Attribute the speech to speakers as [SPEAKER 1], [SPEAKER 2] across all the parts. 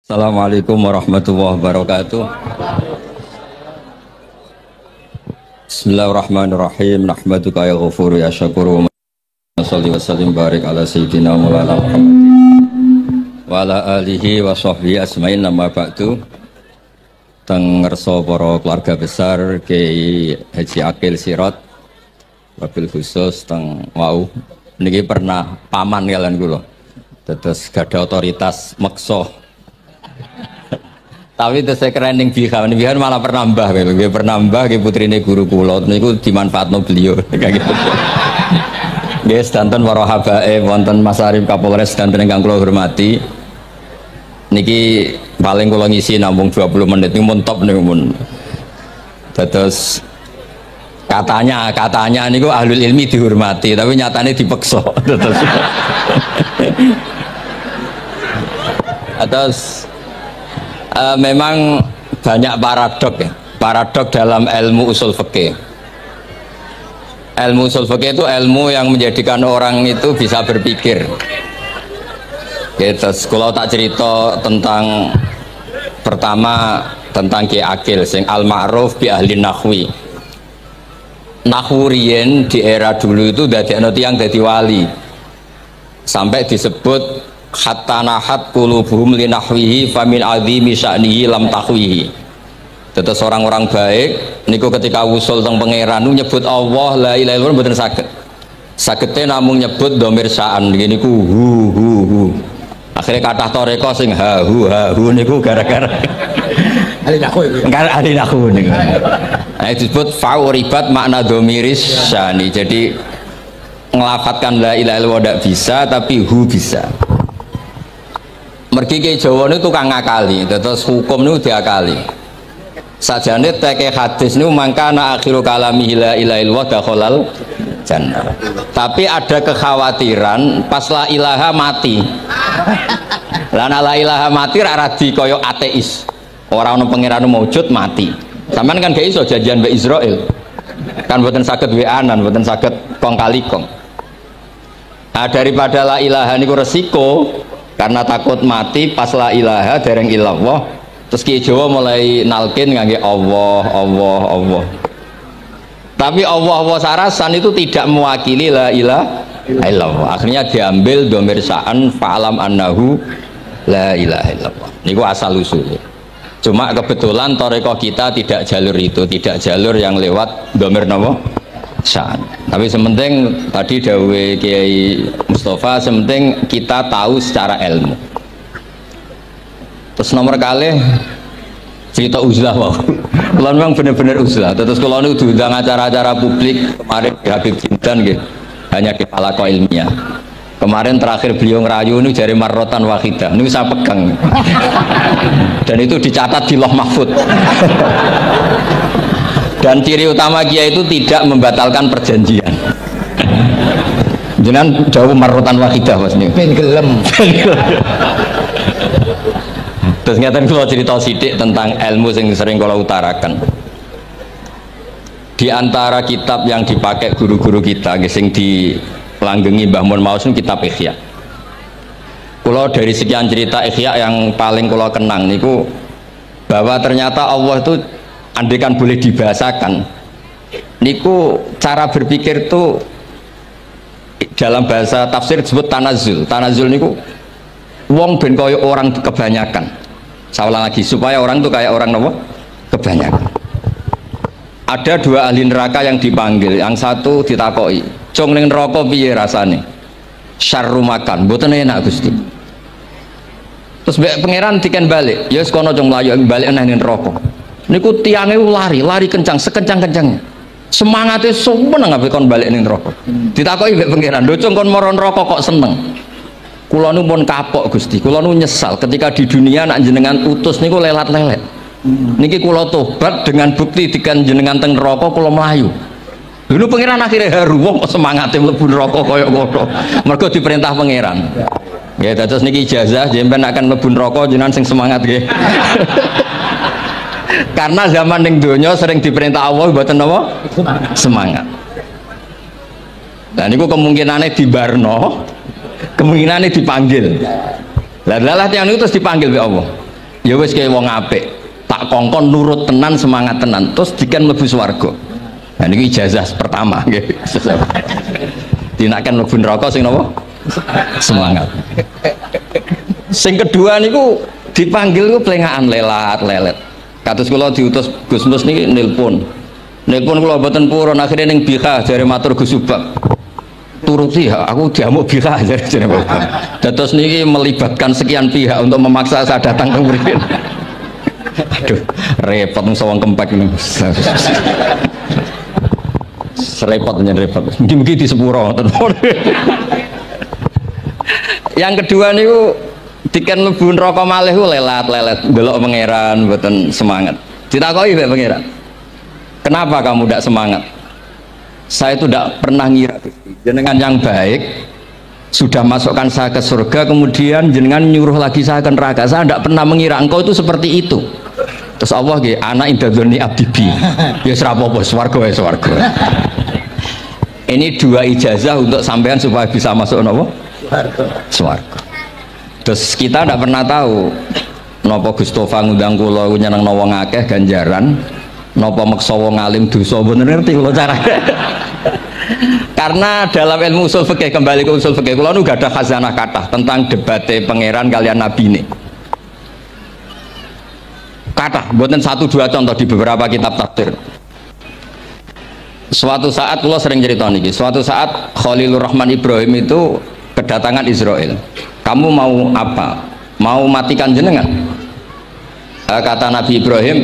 [SPEAKER 1] Assalamualaikum warahmatullahi wabarakatuh. Bismillahirrahmanirrahim. Nahmaduka ya ghafuru ya syakuru. Shalli wa sallim barik ala sayyidina Maulana Muhammad wa ala alihi wa sahbihi asma'in. Nama ba'du. Teng ngerso para keluarga besar Kiai Haji Akil Sirot wabil khusus teng wau niki pernah paman kalian kula. Terus gada otoritas meksa. Tapi itu saya keren yang bihan malah pernah mbah, pernah mbah ke putrine guru kula niku dimanfaatno beliau kayak gitu. Nggih sedanten para habae wonten Mas Arif Kapolres dan ingkang kula hormati. Niki paling kula ngisi namung 20 menit niku mun top niku mun. Terus katanya niku ahlul ilmi dihormati tapi nyatane dipeksa. Terus memang banyak paradok dalam ilmu usul fikih. Ilmu usul fikih itu ilmu yang menjadikan orang itu bisa berpikir. Gitu. Kalau tak cerita tentang pertama tentang Kiai Akil sing al ma'ruf bi ahli nahwi. Nahwu riyen di era dulu itu dadekno tiyang dadi wali. Sampai disebut hatta nahat qulubuhum li nahwihi famin azimi sya'nihi lam tahwihi. Tetes orang-orang baik niku ketika usul teng pangeran nyebut Allah la ilaha illallah mboten saged. Sagete namung nyebut dhamir sya'an niku hu. Akhirnya kathah toreko sing ha hu niku gara-gara ahli nahwu. Ahli nahwu niku. Nah, disebut fauribat makna dhamiris sya'ni. Jadi ngelafatkan la ilaha illallah tidak bisa tapi hu bisa. Mergi ke Jawa ini tukang ngakali, terus hukum ini diakali. Sajane teke hadis ini mangkana akhiru kalami la ilaha illallah dakhalal jannah. Tapi ada kekhawatiran pas la ilaha mati. Lana la ilaha mati radi koyo ateis. Orang ono pangeran maujud mati. Sampean kan gak iso janjian mbek Israel. Kan mboten saged weanan, mboten saged kong kali kong. Nah, daripada la ilaha niku resiko karena takut mati pas la ilaha dereng illallah terus Kiai Jawa mulai nalkin ngangge Allah. Tapi Allah sarasan itu tidak mewakili la ilaha illallah. Akhirnya diambil dhamir sya'an fa'alam annahu la ilaha illallah. Niku asal usulnya. Cuma kebetulan thariqah kita tidak jalur itu, tidak jalur yang lewat dhamir napa? Sya'an. Tapi sementing tadi dawe Kiai Mustafa, sementing kita tahu secara ilmu. Terus nomor kali cerita uzlah wow. Kalau memang benar-benar uzlah. Terus kalau ini diundang acara-acara publik kemarin di Habib Jindan gitu, hanya di halaqah ilmiah. Kemarin terakhir beliau ngerayu ini jari marrotan wahidah. Ini saya pegang. Dan itu dicatat di Lauh Mahfud. Dan ciri utama Kiai itu tidak membatalkan perjanjian. Jenengan jauh marrotan wahidah Mas niku. Ben gelem. Terus ngaten kula cerita sithik tentang ilmu yang sering kula utarakan. Di antara kitab yang dipakai guru-guru kita sing dilanggengi Mbah Mun Maus kitab Ihya. Kula dari sekian cerita Ihya yang paling kula kenang niku bahwa ternyata Allah itu andaikan boleh dibahasakan niku cara berpikir tuh dalam bahasa tafsir disebut tanazul niku wong ben kaya orang kebanyakan. Saya ulang lagi supaya orang tuh kayak orang nopo kebanyakan. Ada dua ahli neraka yang dipanggil, yang satu ditakoi cung ning neraka piye rasane syarru makan mboten enak Gusti. Terus pangeran diken balik ya wis kono cung mlayu balik nang neraka. Niku tiangnya lari kencang, sekencang-kencangnya. Semangatnya seneng ngapain kon balik ning neraka. Ditakoki mbek pangeran, "Lho cung kon mara neraka kok seneng?" Kula nu pun kapok Gusti, kula nu nyesal ketika di dunia nak jenengan utus niku lelat-lelet. Niki kula tobat dengan bukti dikan jenengan teng neraka kula mlayu. Lho pangeran akhirnya haru wong kok semangate mlebu neraka kaya ngono. Mergo diperintah pangeran. Ya terus niki ijazah jenengan akan mlebu neraka jenengan sing semangat nggih. Karena zaman ning donya sering diperintah Allah mboten napa? Semangat. Nah niku kemungkinane dibarno, kemungkinane dipanggil. Lah yang itu terus dipanggil oleh Allah. Ya wis kaya wong apik, tak kongkon nurut tenan, semangat tenan, terus diken mlebu swarga. Nah niki ijazah pertama nggih. Dinaken mlebu neraka sing napa? Semangat. Sing kedua niku dipanggil ku plengakan lelat lelet. Kados kula diutus Gus Mus niki nelpon. Nelpon kula mboten purun akhirnya ning BK jare matur Gus Subak. Turuti ya, aku diamuk BK jare Bapak. Dados niki melibatkan sekian pihak untuk memaksa saya datang ke mriki. Aduh, repot sawang kempek niku. Repot nyen repot. Mugi-mugi di sepuro. Yang kedua niku diken mlebu neraka malih ku lelat-lelet ndelok pangeran mboten semangat. Ditakoki mbek pangeran. Kenapa kamu tidak semangat? Saya itu tidak pernah ngira jenengan yang baik sudah masukkan saya ke surga, kemudian jenengan nyuruh lagi saya ke neraka. Saya tidak pernah mengira engkau itu seperti itu. Terus Allah nggih, ana indadzoni abdibi. Ya serapopo swarga ya swarga. Ini dua ijazah untuk sampean supaya bisa masuk napa? Swarga. Terus kita tidak pernah tahu napa Gustofa ngundang kula nyenengno wong akeh ganjaran, napa meksa wong alim dosa, mboten ngerti kula carane. Karena dalam ilmu usul fikih, kembali ke usul fikih, kula nu gak ada khazanah kathah tentang debate pangeran kalian nabi ini. Kathah, mboten satu dua contoh di beberapa kitab tafsir. Suatu saat kula sering cerita niki, suatu saat Khalilur Rahman Ibrahim itu kedatangan Israel. Kamu mau apa? Mau matikan jenengan? Kata Nabi Ibrahim,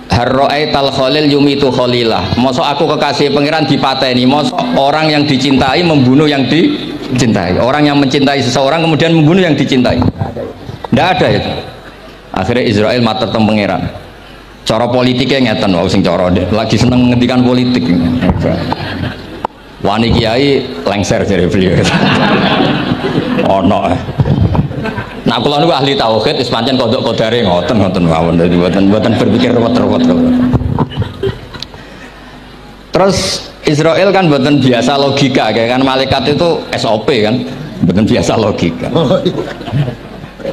[SPEAKER 1] harro'aital khalil yumitu khalilah. Mosok aku kekasih pangeran dipateni, mosok orang yang dicintai membunuh yang dicintai, orang yang mencintai seseorang kemudian membunuh yang dicintai. Tidak ada itu. Akhirnya Israel matur teng pangeran. Cara politiknya ngeten, wau sing cara lagi seneng ngendikan politik. Wani kiai lengser dari beliau. Ono. Nah kula niku ahli tauhid wis pancen kodok kodare ngoten mawon, dadi mboten berpikir ruwet-ruwet. Terus Israel kan mboten biasa logika, kayak kan malaikat itu SOP kan, mboten biasa logika.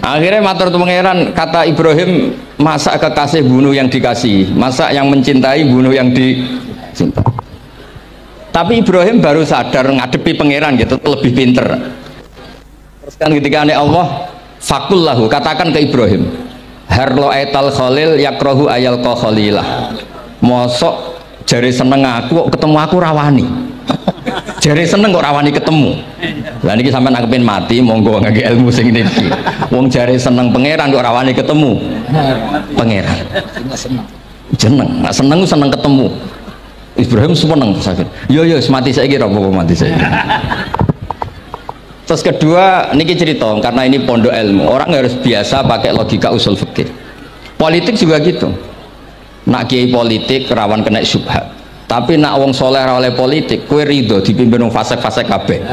[SPEAKER 1] Akhirnya matur tu pangeran, kata Ibrahim, masa kekasih bunuh yang dikasih, masa yang mencintai bunuh yang dicintai. Tapi Ibrahim baru sadar ngadepi pangeran gitu, lebih pinter. Terus kan ketika Allah fakullahu, katakan ke Ibrahim, harlo etal khalil yakrohu ayal ko khalilah. Mosok jari seneng aku kok ketemu aku rawani. Jari seneng kok rawani ketemu. Lah niki sampean angepin mati, monggo ngangge ilmu sing niki. Wong jari seneng pangeran kok rawani ketemu pangeran. Jeneng, nggak seneng seneng ketemu. Ibrahim seneng sakit. Yo mati saiki ra apa mati saiki. Terus kedua niki cerita, karena ini pondok ilmu, orang harus biasa pakai logika usul fikih. Politik juga gitu. Nak kiai politik rawan kena syubhat. Tapi nak wong soleh oleh politik, kue ridho dipimpin wong fasik-fasik kabeh.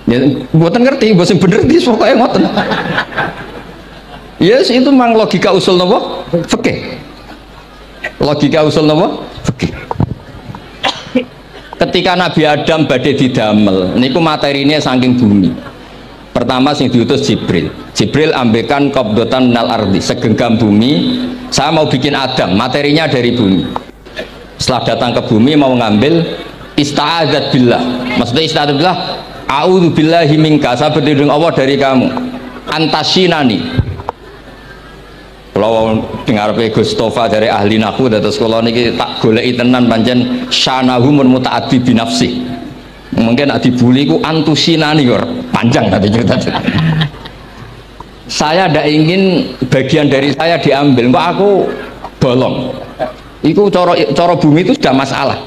[SPEAKER 1] Ya, mboten ngerti, mboten bener di pokoke ngoten. Yes, itu memang logika usul napa? Fikih. Logika usul napa? Fikih. Ketika Nabi Adam badhe didamel niku materinya saking bumi. Pertama sing diutus Jibril. Jibril ambekan qabdotan minal ardi, segenggam bumi. Saya mau bikin Adam, materinya dari bumi. Setelah datang ke bumi mau ngambil ista'adzat billah. Maksudnya ista'adzat billah, a'udzu billahi minka, saya berlindung Allah dari kamu. Antasinani. Kalau dengar Gustofa dari ahli nahu, terus kalau niki tak goleki tenan pancen syanahu mun mutaaddi binafsi. Mungkin nak dibuli ku antusinani kok panjang tadi cerita. Saya tidak ingin bagian dari saya diambil, kok aku bolong. Itu coro bumi itu sudah masalah.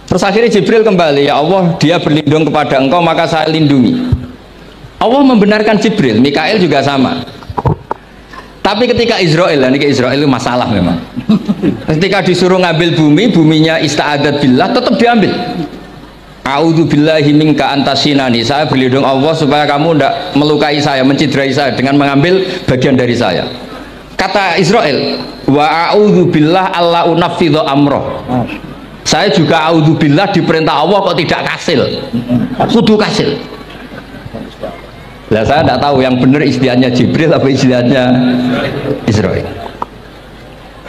[SPEAKER 1] Terus akhirnya Jibril kembali, ya Allah, dia berlindung kepada engkau maka saya lindungi. Allah membenarkan Jibril, Mikail juga sama. Tapi ketika Israel, ini Israel itu masalah memang. Ketika disuruh ngambil bumi, buminya ista'adat billah, tetap diambil. A'udzu billahi minka antasinani, saya berlindung Allah supaya kamu tidak melukai saya, menciderai saya dengan mengambil bagian dari saya. Kata Israel, wa a'udzu billah alla unaffidhu amroh. Saya juga a'udzu billah diperintah Allah kok tidak kasil. Kudu kasil. Lah saya tidak tahu yang benar istihadnya Jibril apa istihadnya Israil.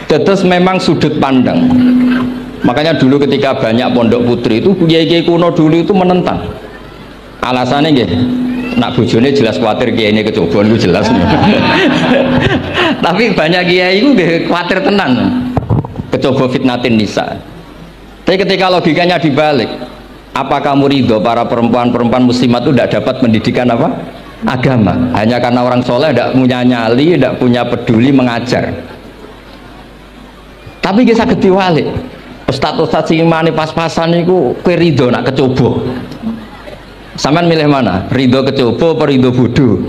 [SPEAKER 1] Terus memang sudut pandang. Makanya dulu ketika banyak pondok putri itu kiai-kiai kuno dulu itu menentang. Alasannya nggih, nak bojone jelas khawatir kiai ini kecobaan itu jelas. Tapi banyak kiai itu khawatir tenan. Kecoba fitnatin nisa. Tapi ketika logikanya dibalik, apa kamu ridho para perempuan-perempuan muslimat itu tidak dapat pendidikan apa? Agama. Hanya karena orang soleh tidak punya nyali, tidak punya peduli mengajar. Tapi kita saged diwalik. Ustaz-ustaz sing imane pas-pasan niku kowe ridho nak kecoba. Sampean milih mana? Ridho kecoba apa ridho bodoh?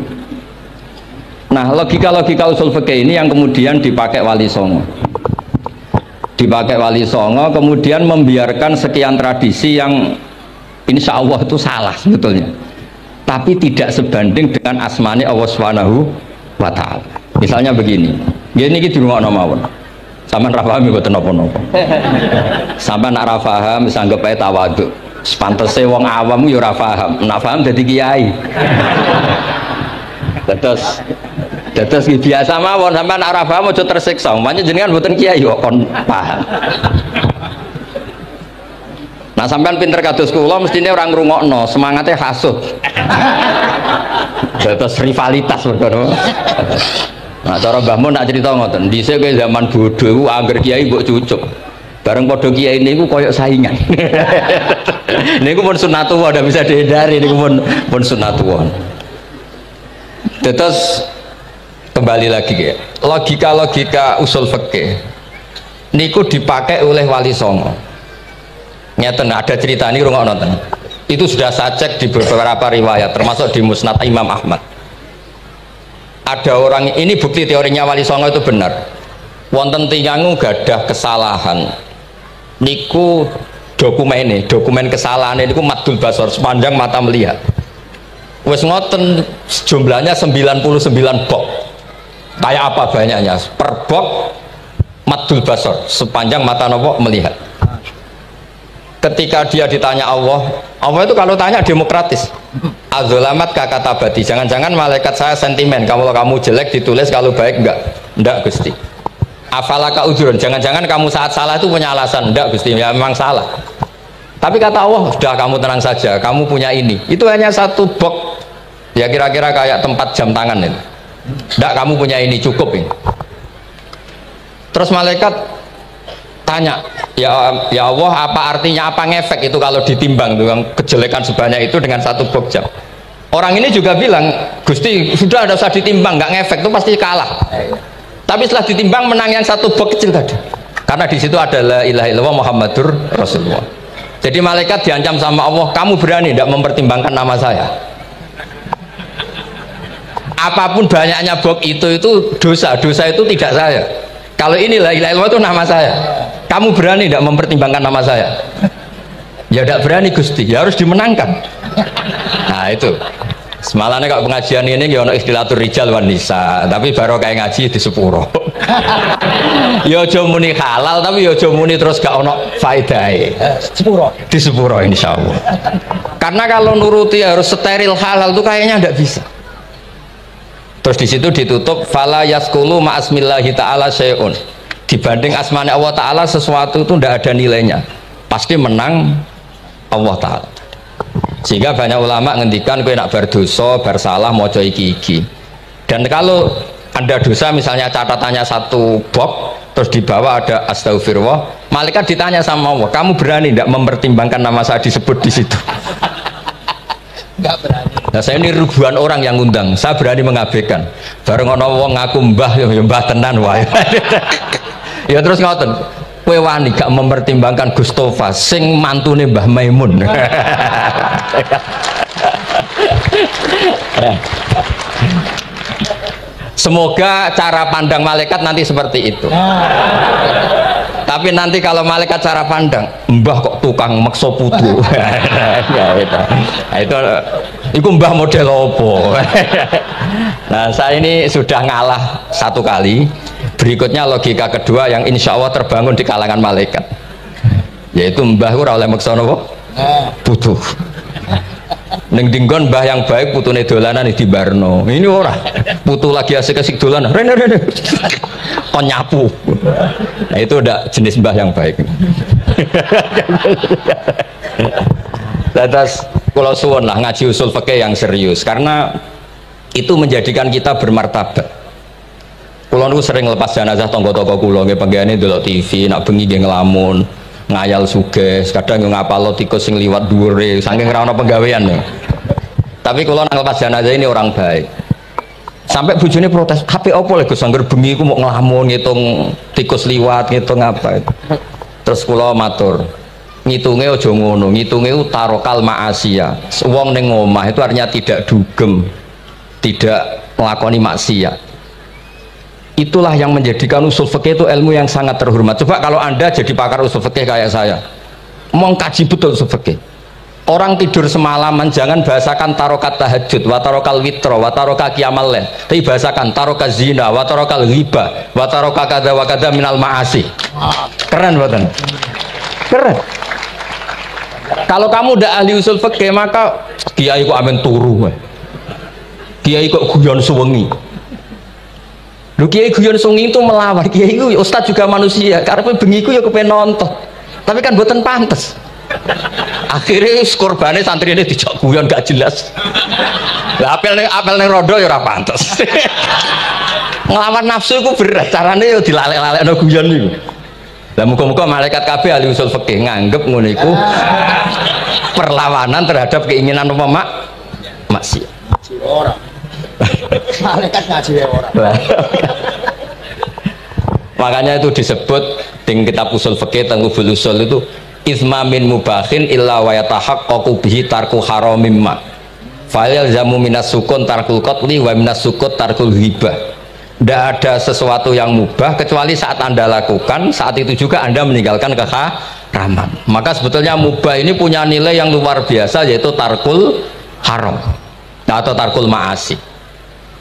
[SPEAKER 1] Nah, logika-logika usul fikih ini yang kemudian dipakai Wali Songo. Dipakai Wali Songo kemudian membiarkan sekian tradisi yang insya Allah itu salah sebetulnya. Tapi tidak sebanding dengan asmani Allah Subhanahu wa ta'ala. Misalnya begini. Gini iki dirungokno mawon. Sampeyan ra paham mboten napa-napa. Sampeyan nak ra paham wis anggap ae tawadhu. Sepantese wong awam yo ora paham. Nak paham dadi kiai. Terus biasa mawon sampeyan nak ra paham aja tersiksa. Umpamane jenengan mboten kiai kok kon paham. Nah sampean pinter kados kula mestine ora ngrungokno, semangate hasud. Terus rivalitas ngono. Nah cara Mbah Mun nak cerita ngoten, dhisik kowe zaman bodho iku angger kiai mbok cucuk. Bareng padha kiai niku koyok saingan. Niku pun sunatullah ndak bisa dihindari niku pun sunatullah. Terus kembali lagi ya. Logika-logika usul fikih niku dipakai oleh Wali Songo. Ngeten ada cerita ini rungokno nonton. Itu sudah saya cek di beberapa riwayat termasuk di Musnad Imam Ahmad. Ada orang ini bukti teorinya Wali Songo itu benar. Wonten tiyang gadah kesalahan. Niku dokumen kesalahan niku madul basor sepanjang mata melihat. Wes ngoten jumlahnya 99 bok. Kayak apa banyaknya? Per bok madul basor sepanjang mata nopo melihat. Ketika dia ditanya Allah itu kalau tanya demokratis. Azolamat kakatabati, jangan-jangan malaikat saya sentimen kalau kamu jelek ditulis, kalau baik enggak Gusti. Afalaka ujurun, jangan-jangan kamu saat salah itu punya alasan. Enggak Gusti, ya memang salah. Tapi kata Allah, sudah kamu tenang saja, kamu punya ini. Itu hanya satu box, ya kira-kira kayak tempat jam tangan itu. Enggak, kamu punya ini, cukup ini. Terus malaikat tanya, ya Allah, apa artinya, apa ngefek itu kalau ditimbang dengan kejelekan sebanyak itu dengan satu box jam. Orang ini juga bilang, Gusti sudah ada usah ditimbang, nggak ngefek itu pasti kalah. Tapi setelah ditimbang menang yang satu box kecil tadi, karena di situ ada la ilaha illallah Muhammadur Rasulullah. Jadi malaikat diancam sama Allah, kamu berani tidak mempertimbangkan nama saya? Apapun banyaknya box itu dosa itu tidak saya. Kalau ini la ilaha illallah itu nama saya. Kamu berani tidak mempertimbangkan nama saya? Ya tidak berani Gusti, ya harus dimenangkan. Nah itu semalamnya kalau pengajian ini ya ono istilatur rijal wan nisa, tapi baru kayak ngaji di sepuro. Ya aja muni halal tapi ya aja muni terus gak ono faedahe. Sepuro. Di sepuro insyaallah. Karena kalau nuruti harus steril halal itu kayaknya tidak bisa. Terus di situ ditutup fala yaskulu ma'asmillahi ta'ala syai'un. Dibanding asmani Allah Ta'ala sesuatu itu tidak ada nilainya, pasti menang Allah Ta'ala. Sehingga banyak ulama ngendikan kowe nak berdosa bersalah moco iki. Dan kalau Anda dosa misalnya catatannya satu box terus di bawah ada astagfirullah, malaikat ditanya sama Allah, kamu berani tidak mempertimbangkan nama saya disebut di situ? Enggak berani. Nah saya ini ribuan orang yang ngundang, saya berani mengabaikan. Bareng ono wong ngaku mbah ya mbah tenan wae. Ya terus ngoten, kowe wani gak mempertimbangkan Gustofa sing mantune Mbah Maimun. Semoga cara pandang malaikat nanti seperti itu. Tapi nanti kalau malaikat cara pandang, mbah kok tukang makso putu. Itu mbah model opo. Nah saya ini sudah ngalah satu kali. Berikutnya logika kedua yang insya Allah terbangun di kalangan malaikat, yaitu mbah ora oleh maksa napa putu. Ning dinggon mbah yang baik putune dolanan di Barno. Ini ora. Putu lagi asik-asik dolanan. Rene. Kon nyapu. Nah itu udah jenis mbah yang baik. Terus kalau suwun lah ngaji usul fikih yang serius karena itu menjadikan kita bermartabat. Kulo niku sering lepas jenazah tangga-tangga kulo nggih penggane delok TV, nak bengi nggih ngelamun, ngayal sugih, kadang yo ngapalo tikus sing liwat dhuwure saking ora ana penggawean ya. Tapi kulo nang lepas jenazah ini orang baik. Sampai bojone protes, "HP opo lek Gus angger bengi iku mau ngelamun ngitung tikus liwat, ngitung apa." Terus kulo matur, ngitunge aja ngono, ngitunge tarokal ma'asiyah. Wong ning omah itu artinya tidak dugem, tidak melakoni maksiat. Itulah yang menjadikan usul fikih itu ilmu yang sangat terhormat. Coba kalau Anda jadi pakar usul fikih kayak saya, mengkaji betul usul fikih. Orang tidur semalaman jangan bahasakan tarokat tahajud, wa tarokal witro, wa taroka qiyamal lail. Tapi bahasakan taroka zina, wa tarokal ghibah, wa taroka kada wa kada minal ma'asi. Keren buatan? Keren. Kalau kamu udah ahli usul fikih maka kiai kok amen turu, kiai kok guyon suwengi. Lu kiai guyon sungi itu melawan kiai itu ustaz juga manusia karena bengi itu ya kepengen nonton tapi kan buatan pantes akhirnya korbannya santri ini dijak guyon gak jelas lah apel nih rodo ya ora pantes ngelawan nafsu itu berat caranya ya dilalek-lalek no guyon itu lah muka-muka malaikat kabeh ahli usul fikih nganggep ngono iku perlawanan terhadap keinginan maksiat orang malaikat ngaji orang. Makanya itu disebut di kitab usul fikih tangkubul usul itu izma min mubahin illa wa yatahaqqaqu bihi tarku haramim ma fa'il zamu minas sukun tarkul qatli wa minas sukut tarkul ghibah. Tidak ada sesuatu yang mubah kecuali saat Anda lakukan, saat itu juga Anda meninggalkan keharaman. Maka sebetulnya mubah ini punya nilai yang luar biasa yaitu tarkul haram atau tarkul ma'asi.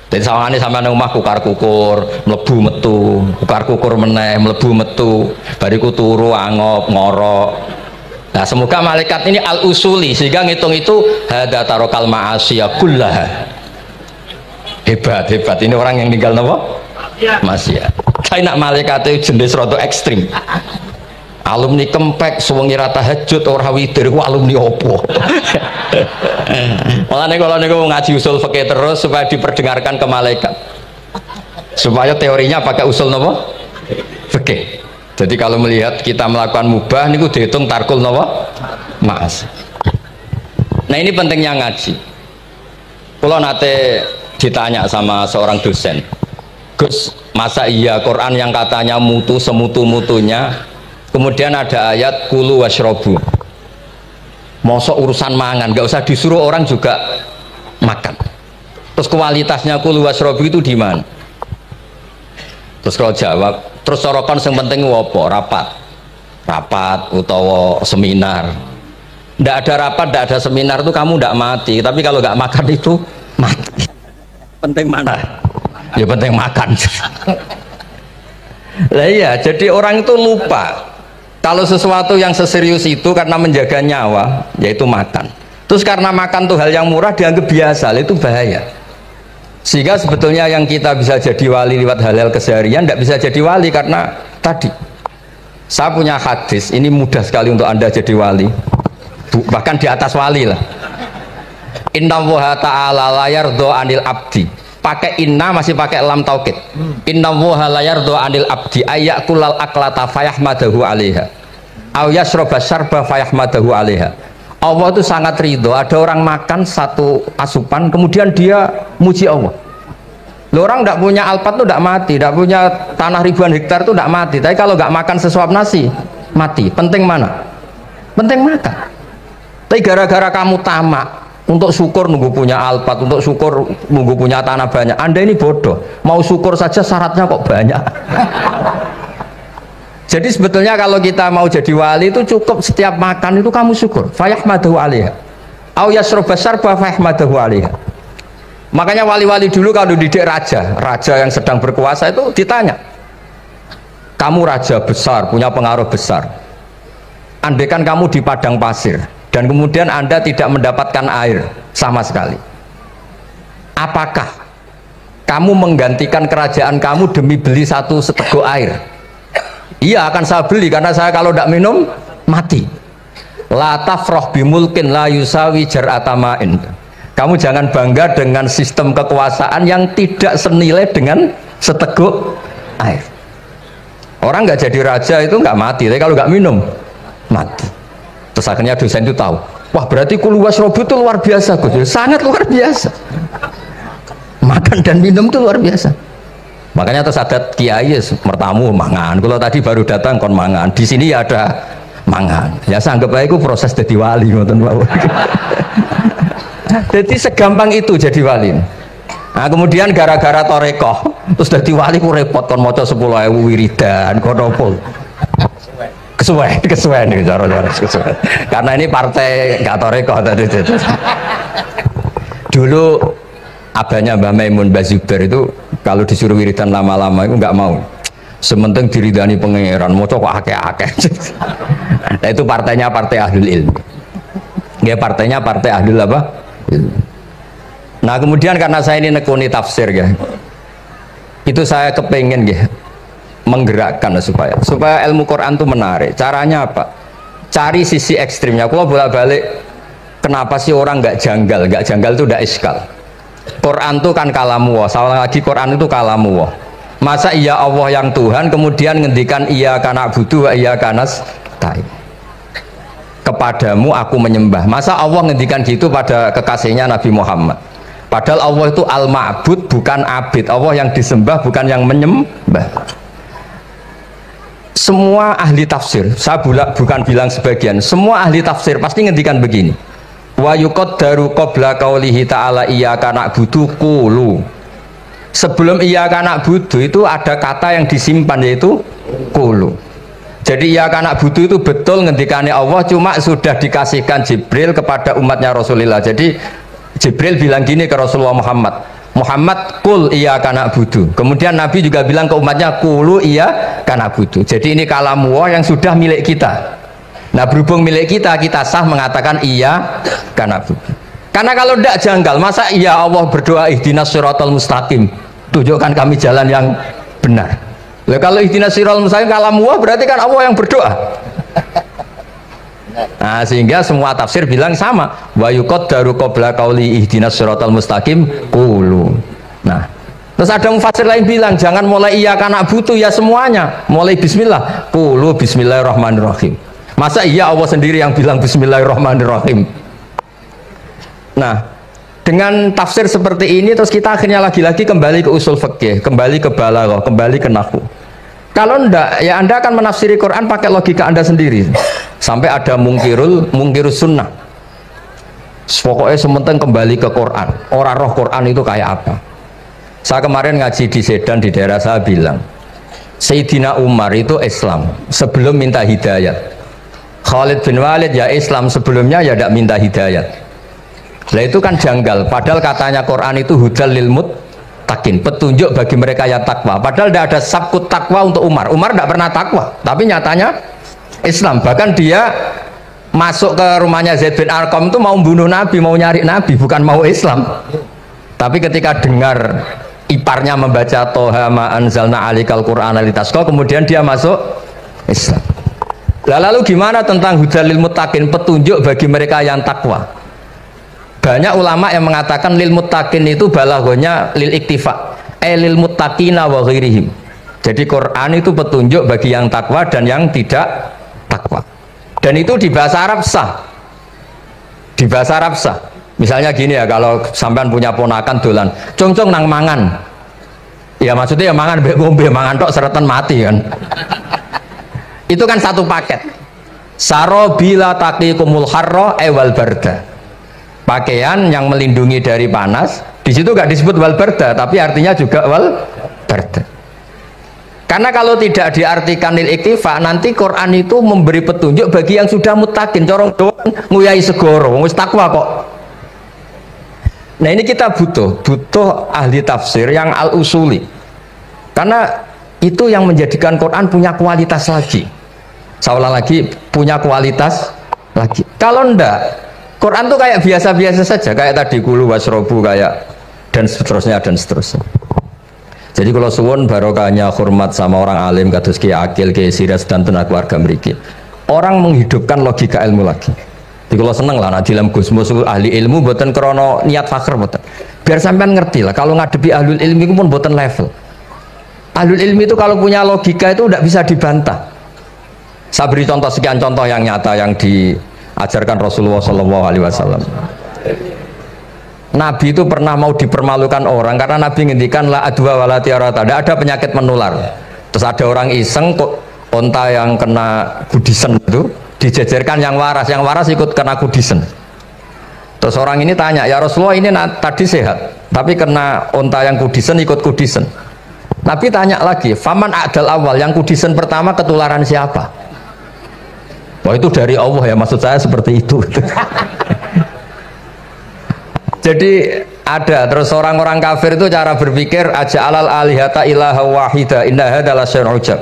[SPEAKER 1] Jadi sawangane sampean nang omah kukar-kukur, mlebu metu, kukar-kukur meneh, mlebu metu, bariku turu angop ngorok. Nah, semoga malaikat ini al-usuli sehingga ngitung itu hadza tarokal ma'asiyah kullaha. Hebat ini orang yang tinggal napa? Maksiat. Saya nak malaikat itu jenis rada ekstrim. Alumni kempek suwengi ra tahajud ora witir ku alumni opo? Mulane kalau niku ngaji usul fikih terus supaya diperdengarkan ke malaikat. Supaya teorinya pakai usul napa? Fikih. Jadi kalau melihat kita melakukan mubah niku dihitung tarkul napa? Ma'as. Nah, ini pentingnya ngaji. Kalau nate ditanya sama seorang dosen, "Gus, masa iya Quran yang katanya mutu semutu-mutunya kemudian ada ayat kulu washrobu mosok urusan mangan gak usah disuruh orang juga makan terus kualitasnya kulu washrobu itu di mana?" Terus kalau jawab terus sorokan yang penting wopo rapat utawa seminar. Ndak ada rapat, ndak ada seminar itu kamu ndak mati, tapi kalau nggak makan itu mati. Penting mana? Ya penting makan. Lah iya, jadi orang itu lupa kalau sesuatu yang seserius itu karena menjaga nyawa yaitu makan. Terus karena makan tuh hal yang murah dianggap biasa, itu bahaya. Sehingga sebetulnya yang kita bisa jadi wali lewat hal-hal keseharian tidak bisa jadi wali karena tadi. Saya punya hadis, ini mudah sekali untuk Anda jadi wali. Bahkan di atas wali lah. Inna woha ta'ala layar do anil abdi. Pakai inna masih pakai lam taukid. Inna woha layar do anil abdi ayyakulal aklata fayahmadahu alaiha aw yasroba syarba fayahmadahu alaiha. Allah itu sangat ridho ada orang makan satu asupan kemudian dia muji Allah. Loh, orang tidak punya alpat itu tidak mati, tidak punya tanah ribuan hektar itu tidak mati, tapi kalau nggak makan sesuap nasi mati. Penting mana? Penting makan. Tapi gara-gara kamu tamak untuk syukur nunggu punya alpat, untuk syukur nunggu punya tanah banyak, Anda ini bodoh. Mau syukur saja syaratnya kok banyak. Jadi sebetulnya kalau kita mau jadi wali itu cukup setiap makan itu kamu syukur. Fayahmadahu alaiha. Au yasroba syarba fayahmadahu alaiha. Makanya wali-wali dulu kalau didik raja yang sedang berkuasa itu ditanya, kamu raja besar, punya pengaruh besar. Andaikan kamu di padang pasir, dan kemudian Anda tidak mendapatkan air sama sekali, apakah kamu menggantikan kerajaan kamu demi beli satu seteguk air? Iya, akan saya beli karena saya kalau tidak minum mati. La tafroh bimulkin la yusawi jar'atamain. Kamu jangan bangga dengan sistem kekuasaan yang tidak senilai dengan seteguk air. Orang nggak jadi raja itu nggak mati, tapi kalau nggak minum mati. Terus akhirnya dosen itu tahu, wah berarti kulu wasrobu itu luar biasa, Gus. Sangat luar biasa. Makan dan minum itu luar biasa. Makanya terus ada kiai mertamu mangan. Kalau tadi baru datang kon mangan. Di sini ya ada mangan. Ya saya anggap aja itu proses jadi wali, ngoten mawon. Jadi segampang itu jadi wali. Nah kemudian gara-gara torekoh terus jadi wali ku repot kon maca 10.000 wiridan kon opo. Kesuwen nih cara-cara kesuwen. Karena ini partai gak torekoh tadi. Dulu abahnya Mbah Maimun Mbah Zubair itu kalau disuruh wiridan lama-lama itu nggak mau. Sementing diridani pangeran, moco kok akeh-akeh. Nah itu partainya partai ahlul ilmi. Ya partainya partai ahlul apa? Nah kemudian karena saya ini nekuni tafsir ya, itu saya kepengen ya menggerakkan supaya ilmu Quran itu menarik. Caranya apa? Cari sisi ekstrimnya. Kalau bolak-balik, kenapa sih orang nggak janggal? Nggak janggal itu udah iskal. Quran itu kan kalamu, salah lagi Quran itu kalamu. Masa iya Allah yang Tuhan kemudian ngendikan iya kana butuh iya kanas tai. Kepadamu aku menyembah. Masa Allah ngendikan gitu pada kekasihnya Nabi Muhammad? Padahal Allah itu al-ma'bud, bukan abid. Allah yang disembah, bukan yang menyembah. Semua ahli tafsir, saya bukan bilang sebagian, semua ahli tafsir pasti ngendikan begini. Wa yuqaddaru qabla qaulihi ta'ala iyyaka na'budu qulu. Sebelum iyyaka na'budu itu ada kata yang disimpan yaitu qulu. Jadi iyyaka na'budu itu betul ngendikane Allah, cuma sudah dikasihkan Jibril kepada umatnya Rasulullah. Jadi Jibril bilang gini ke Rasulullah Muhammad qul iyyaka na'budu. Kemudian Nabi juga bilang ke umatnya qulu iyyaka na'budu. Jadi ini kalam Allah yang sudah milik kita. Nah berhubung milik kita, kita sah mengatakan iya karena karena kalau tidak janggal, masa iya Allah berdoa ihdinas siratal mustaqim, tunjukkan kami jalan yang benar. Lah kalau ihdinas siratal mustaqim kalamullah berarti kan Allah yang berdoa. Nah sehingga semua tafsir bilang sama, wa yuqaddaru qabla qauli ihdinas siratal mustaqim qulu. Nah terus ada mufassir lain bilang jangan mulai iya karena butuh ya semuanya, mulai bismillah qulu bismillahirrahmanirrahim. Masa iya Allah sendiri yang bilang bismillahirrahmanirrahim. Nah dengan tafsir seperti ini terus kita akhirnya lagi-lagi kembali ke usul fikih, kembali ke balaghah, kembali ke nahwu. Kalau enggak ya Anda akan menafsiri Quran pakai logika Anda sendiri sampai ada mungkirus sunnah. Pokoknya sementing kembali ke Quran, orang roh Quran itu kayak apa. Saya kemarin ngaji di Sedan di daerah saya bilang Sayyidina Umar itu Islam sebelum minta hidayat. Khalid bin Walid ya Islam sebelumnya ya tidak minta hidayat. Nah itu kan janggal, padahal katanya Quran itu hudal lil muttaqin, petunjuk bagi mereka yang takwa. Padahal tidak ada sabkut takwa untuk Umar. Umar tidak pernah takwa, tapi nyatanya Islam. Bahkan dia masuk ke rumahnya Zaid bin Arqam itu mau bunuh Nabi, mau nyari Nabi, bukan mau Islam. Tapi ketika dengar iparnya membaca Toha ma anzalna alikal Qur'ana litasqa, kemudian dia masuk Islam. Lalu gimana tentang hudalil muttaqin, petunjuk bagi mereka yang takwa? Banyak ulama yang mengatakan lil muttaqin itu balaghahnya lil iktifa, lil muttaqina wa ghairihim. Jadi Quran itu petunjuk bagi yang takwa dan yang tidak takwa. Dan itu di bahasa Arab sah. Di bahasa Arab sah. Misalnya gini ya, kalau sampean punya ponakan dolan, cong-cong nang mangan. Ya maksudnya ya mangan mbek ngombe, mangan tok seretan mati kan. Itu kan satu paket. Sarobila taqikumul harra wal barda. Pakaian yang melindungi dari panas. Di situ gak disebut wal barda, tapi artinya juga wal barda. Karena kalau tidak diartikan lil iktifa, nanti Quran itu memberi petunjuk bagi yang sudah muttaqin. Corong doang nguyai segoro, wis takwa kok. Nah ini kita butuh ahli tafsir yang al-usuli. Karena itu yang menjadikan Quran punya kualitas lagi. Saya ulang lagi, punya kualitas lagi. Kalau ndak, Quran tuh kayak biasa-biasa saja, kayak tadi kulu wasrobu kayak dan seterusnya dan seterusnya. Jadi kalau suwun barokahnya hormat sama orang alim kados Ki Akil, Ki Siras dan tenaga keluarga mriki. Orang menghidupkan logika ilmu lagi. Jadi kalau seneng lah nak dalam Gusmus ahli ilmu mboten krana niat fakir mboten. Biar sampean ngerti lah kalau ngadepi ahlul ilmi itu pun mboten level. Ahlul ilmi itu kalau punya logika itu tidak bisa dibantah. Saya beri contoh sekian contoh yang nyata yang diajarkan Rasulullah SAW. Nabi itu pernah mau dipermalukan orang karena Nabi ngendikan la adwa wala tiarata, tidak ada penyakit menular. Terus ada orang iseng kok onta yang kena kudisen itu dijejerkan yang waras ikut kena kudisen. Terus orang ini tanya, ya Rasulullah ini tadi sehat, tapi kena onta yang kudisen ikut kudisen. Nabi tanya lagi, faman adal awal, yang kudisen pertama ketularan siapa? Wah itu dari Allah ya, maksud saya seperti itu. Jadi ada terus orang-orang kafir itu cara berpikir aja alal alihata ilaha wahida inna hadalah syai'un ujab.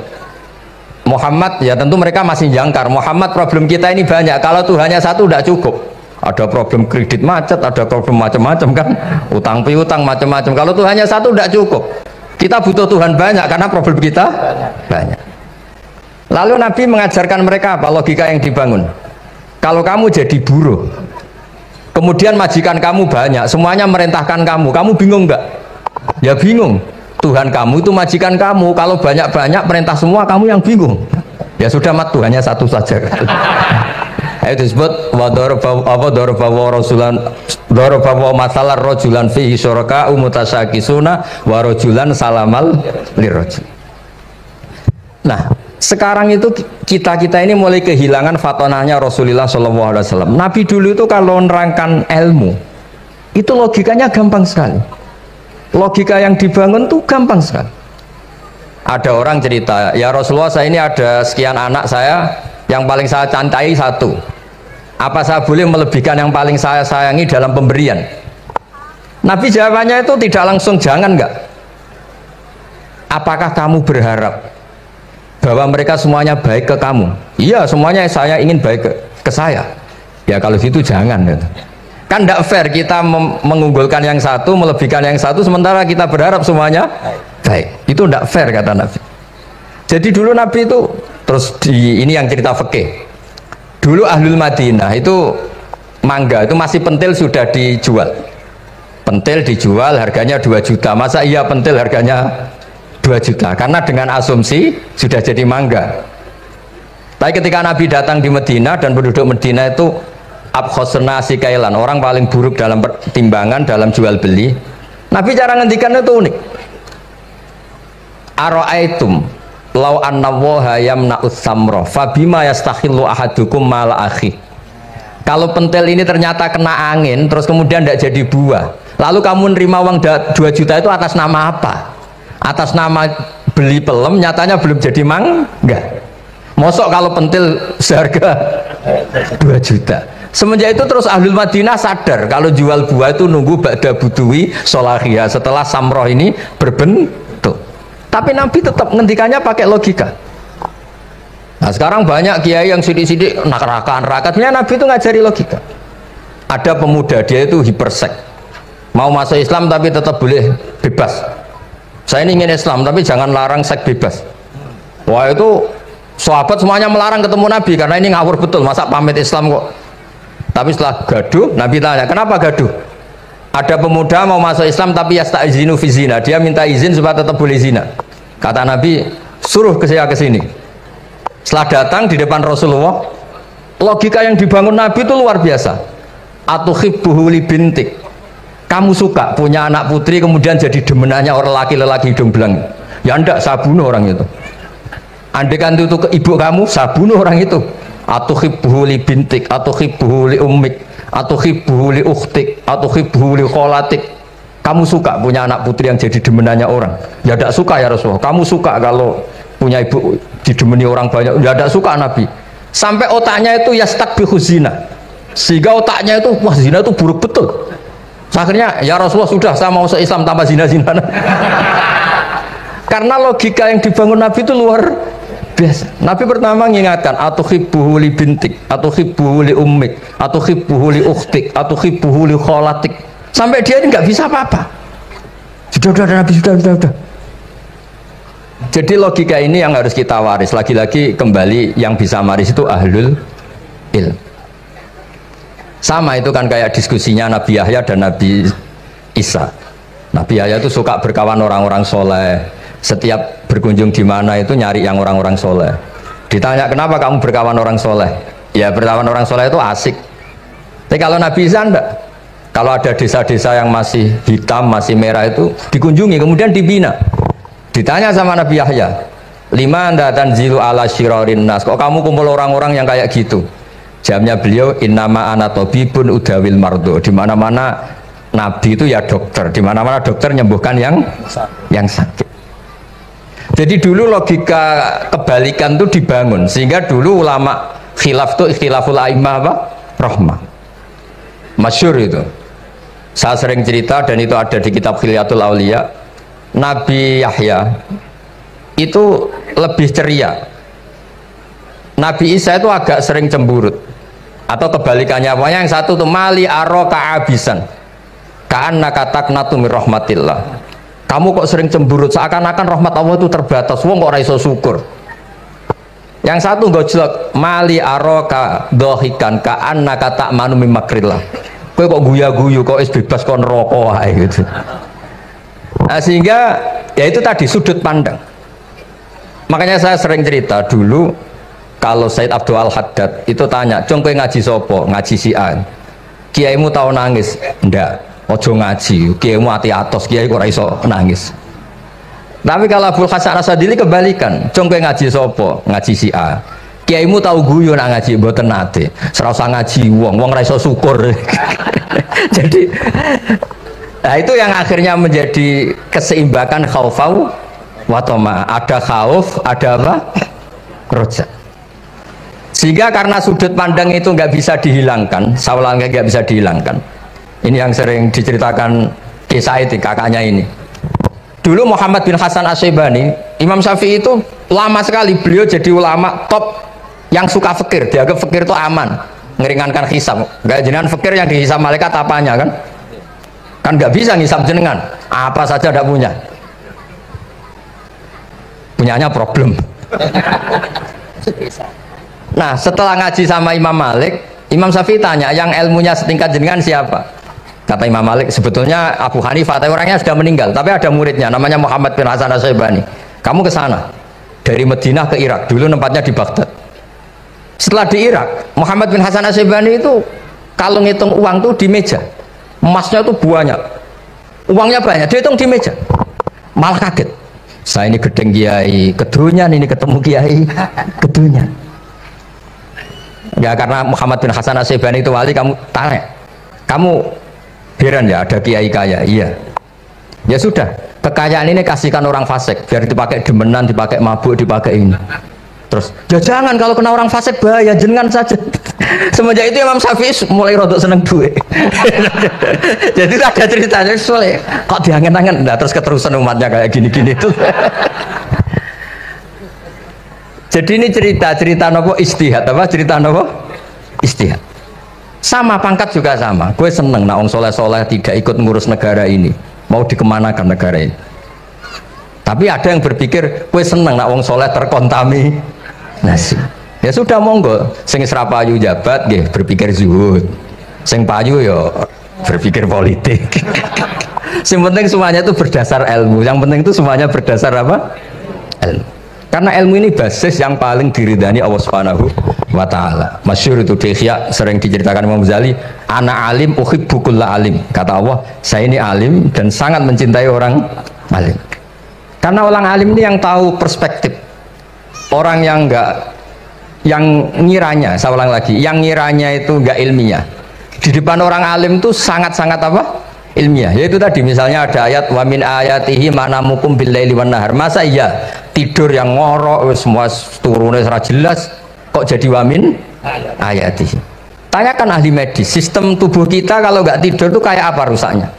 [SPEAKER 1] Muhammad ya tentu mereka masih jangkar. Muhammad problem kita ini banyak. Kalau Tuhannya satu tidak cukup. Ada problem kredit macet, ada problem macam-macam kan, utang piutang macam-macam. Kalau Tuhannya satu tidak cukup. Kita butuh Tuhan banyak karena problem kita banyak. Lalu Nabi mengajarkan mereka apa logika yang dibangun. Kalau kamu jadi buruh, kemudian majikan kamu banyak, semuanya merintahkan kamu, kamu bingung enggak? Ya bingung. Tuhan kamu itu majikan kamu, kalau banyak-banyak perintah semua kamu yang bingung. Ya sudah mat Tuhannya satu saja. Itu disebut wa rasulan darabawa masalah rajulan fihi syuraka umutasakisuna wa rajulan salamal lirajul. Nah, sekarang itu kita ini mulai kehilangan fatonahnya Rasulullah SAW. Nabi dulu itu kalau nerangkan ilmu itu logikanya gampang sekali. Logika yang dibangun tuh gampang sekali. Ada orang cerita, ya Rasulullah saya ini ada sekian anak saya, yang paling saya cintai satu. Apa saya boleh melebihkan yang paling saya sayangi dalam pemberian? Nabi jawabannya itu tidak langsung jangan enggak. Apakah kamu berharap bahwa mereka semuanya baik ke kamu? Iya, semuanya saya ingin baik ke saya. Ya kalau situ jangan. Gitu. Kan tidak fair kita mengunggulkan yang satu, melebihkan yang satu, sementara kita berharap semuanya baik. Itu tidak fair kata Nabi. Jadi dulu Nabi itu terus ini yang cerita fikih. Dulu Ahlul Madinah itu mangga itu masih pentil sudah dijual. Pentil dijual harganya 2 juta. Masa iya pentil harganya 2 juta? Karena dengan asumsi sudah jadi mangga. Tapi ketika Nabi datang di Medina dan penduduk Medina itu abkhosna sikailan, orang paling buruk dalam pertimbangan dalam jual beli. Nabi cara ngendikannya itu unik. Aro'aitum lau anna waha yamna'us samro fabima yastakhillu ahadukum mala akhi. Kalau pentil ini ternyata kena angin terus kemudian tidak jadi buah, lalu kamu nerima uang 2 juta itu atas nama apa? Atas nama beli pelem, nyatanya belum jadi mangga. Mosok kalau pentil seharga 2 juta. Semenjak itu terus Ahlul Madinah sadar kalau jual buah itu nunggu ba'da budui solahiyah, setelah samroh ini berbentuk. Tapi Nabi tetap ngendikannya pakai logika. Nah sekarang banyak kiai yang sidik-sidik neraka. Sebenarnya Nabi itu ngajari logika. Ada pemuda dia itu hipersek, mau masuk Islam tapi tetap boleh bebas. Saya ini ingin Islam tapi jangan larang seks bebas. Wah itu sahabat semuanya melarang ketemu Nabi karena ini ngawur betul, masa pamit Islam kok. Tapi setelah gaduh Nabi tanya kenapa gaduh. Ada pemuda mau masuk Islam tapi yasta'izinu fi zina, dia minta izin supaya tetap boleh zina. Kata Nabi suruh ke saya ke sini. Setelah datang di depan Rasulullah, logika yang dibangun Nabi itu luar biasa. Atuhibbuhu li bintik, kamu suka punya anak putri kemudian jadi demenannya orang laki-laki hidung belang? Ya enggak, saya bunuh orang itu. Andaikan itu ke ibu kamu, saya bunuh orang itu. Atuhibbuhu li bintik, atuhibbuhu li ummik, atuhibbuhu li ukhtik, atuhibbuhu li kholatik. Kamu suka punya anak putri yang jadi demenannya orang? Ya tidak suka ya Rasulullah. Kamu suka kalau punya ibu didemeni orang banyak? Ya tidak suka Nabi. Sampai otaknya itu yastakbihu zina, sehingga otaknya itu wah zina itu buruk betul. Akhirnya ya Rasulullah sudah saya mau se-Islam tanpa zina-zina. Karena logika yang dibangun Nabi itu luar biasa. Nabi pertama mengingatkan atuhibbuhu li bintik, atuhibbuhu li ummik, atuhibbuhu li ukhtik, atuhibbuhu li kholatik. Sampai dia ini nggak bisa apa-apa. Sudah Nabi sudah. Jadi logika ini yang harus kita waris. Lagi-lagi kembali yang bisa waris itu ahlul ilm. Sama itu kan kayak diskusinya Nabi Yahya dan Nabi Isa. Nabi Yahya itu suka berkawan orang-orang soleh. Setiap berkunjung di mana itu nyari yang orang-orang soleh. Ditanya kenapa kamu berkawan orang soleh? Ya berkawan orang soleh itu asik. Tapi kalau Nabi Isa enggak. Kalau ada desa-desa yang masih hitam, masih merah itu dikunjungi, kemudian dibina. Ditanya sama Nabi Yahya, lima anda tanzilu ala syirarin nas. Kok kamu kumpul orang-orang yang kayak gitu? Jamnya beliau innama ana tabibun udawil mardo. Di mana-mana nabi itu ya dokter, di mana-mana dokter nyembuhkan yang sakit. Jadi dulu logika kebalikan itu dibangun sehingga dulu ulama khilaf itu ikhtilaful a'immah apa? Rahmah. Masyhur itu. Saya sering cerita dan itu ada di kitab Khilyatul Auliya. Nabi Yahya itu lebih ceria. Nabi Isa itu agak sering cemburut. Atau kebalikannya, yang satu tuh mali aro ka'abisan ka'anna kataknatu mir rahmatillah. Kamu kok sering cemburut, seakan-akan rahmat Allah itu terbatas, wong kok ora iso syukur. Yang satu gojlok mali aro ka dohikan ka'anna katakmanu mim makrillah. Kowe kok guya-guyu, kok is bebas kon rokok ae gitu. Nah, sehingga ya itu tadi sudut pandang. Makanya saya sering cerita dulu kalau Said Abdul Al-Haddad itu tanya, "Cung kowe ngaji sopo?" "Ngaji si A." "Kiaimu tahu nangis?" "Ndak." "Ojo ngaji, kiaimu ati atos, kiai kok ora iso nangis." Tapi kalau Abdul Hasan Asadili kebalikan, "Cung kowe ngaji sopo?" "Ngaji si A." "Kiaimu tahu guyu nak ngaji?" "Mboten nate." "Ora usah ngaji wong ora iso syukur." Jadi nah itu yang akhirnya menjadi keseimbangan khaufau wa tama. Ada khauf, ada apa? Roja. Sehingga karena sudut pandang itu nggak bisa dihilangkan, sawalangnya nggak bisa dihilangkan. Ini yang sering diceritakan kisah itu kakaknya ini. Dulu Muhammad bin Hasan Asy-Syaibani, Imam Syafi'i itu lama sekali beliau jadi ulama top yang suka fikir. Dianggap fikir itu aman, ngeringankan hisab. Nggak jenengan fikir yang dihisab malaikat apanya kan? Kan nggak bisa ngisab jenengan, apa saja tidak punya. Punyanya problem. Nah setelah ngaji sama Imam Malik, Imam Syafi'i tanya, yang ilmunya setingkat jenengan siapa? Kata Imam Malik, sebetulnya Abu Hanifah, tapi orangnya sudah meninggal, tapi ada muridnya namanya Muhammad bin Hasan Asy-Syaibani. Kamu ke sana dari Madinah ke Irak, dulu tempatnya di Baghdad. Setelah di Irak, Muhammad bin Hasan Asy-Syaibani itu kalau ngitung uang tuh di meja, emasnya tuh banyak, uangnya banyak, dia hitung di meja, malah kaget. Saya ini gedeng kiai, kedunyan ini ketemu kiai, kedunyan. Ya karena Muhammad bin Hasan Asy-Syaibani itu wali, kamu tanya, kamu heran ya ada kiai kaya? Iya. Ya sudah, kekayaan ini kasihkan orang fasik, biar dipakai demenan, dipakai mabuk, dipakai ini. Terus, ya jangan, kalau kena orang fasik bahaya, jenengan saja. Semenjak itu Imam Syafi'i mulai rodok seneng duit. Jadi ada ceritanya soalnya kok diangen-angen, nah terus keterusan umatnya kayak gini-gini tuh. Jadi ini cerita nopo istihad, apa cerita nopo istihad. Sama pangkat juga sama. Gue seneng nak wong soleh-soleh tidak ikut ngurus negara ini, mau dikemanakan negara ini. Tapi ada yang berpikir gue seneng nak wong soleh terkontaminasi. Ya sudah monggo, sing serapayu jabat nggih berpikir zuhud. Sing payu ya berpikir politik. Yang penting semuanya itu berdasar ilmu. Yang penting itu semuanya berdasar apa? Ilmu. Karena ilmu ini basis yang paling diridani Allah Subhanahu wa taala. Masyhur itu Ihya sering diceritakan Imam Ghazali, ana alim uhibbu kulla alim. Kata Allah, saya ini alim dan sangat mencintai orang alim. Karena orang alim ini yang tahu perspektif. Orang yang enggak, yang ngiranya, saya ulang lagi, yang ngiranya itu enggak ilmiah. Di depan orang alim itu sangat-sangat apa? Ilmiah. Yaitu tadi misalnya ada ayat wa min ayatihi manamukum billaili wan nahar. Masa iya tidur yang ngorok semua turunnya secara jelas kok jadi wamin ayatihi. Tanyakan ahli medis, sistem tubuh kita kalau nggak tidur itu kayak apa rusaknya.